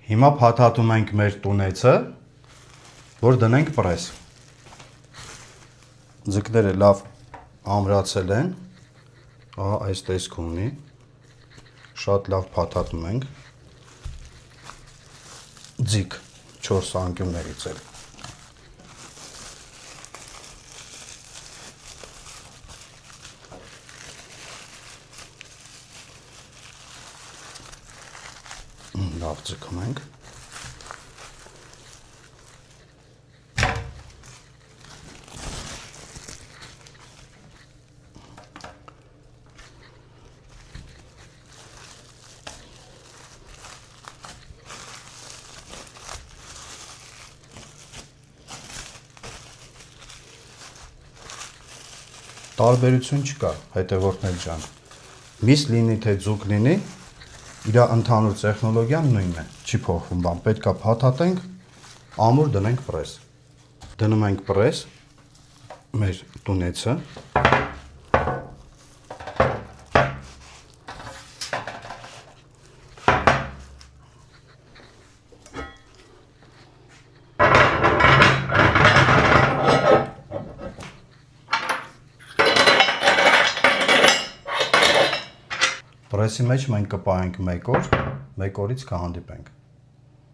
Հիմա փաթաթում ենք մեր տունեցը, որ դնենք պրես։ Ձկները լավ ամրացել են, ահա այս տեսք ունի, շատ լավ փաթաթում ենք, ձիգ 4 անկյուններից էլ։ Լավ ձգում ենք։ Տարբերություն չկա, հետևորդներ ջան։ Միս լինի թե ձուկ լինի, իր ընդհանուր տեխնոլոգիան նույնն է, չի փոխվում, բան պետքա փաթաթենք, ամուր դնենք պրես։ Դնում ենք պրես մեր տունեցը։ Պրեսի մեջ մենք կպահենք 1 օր, 1 օրից կհանդիպենք։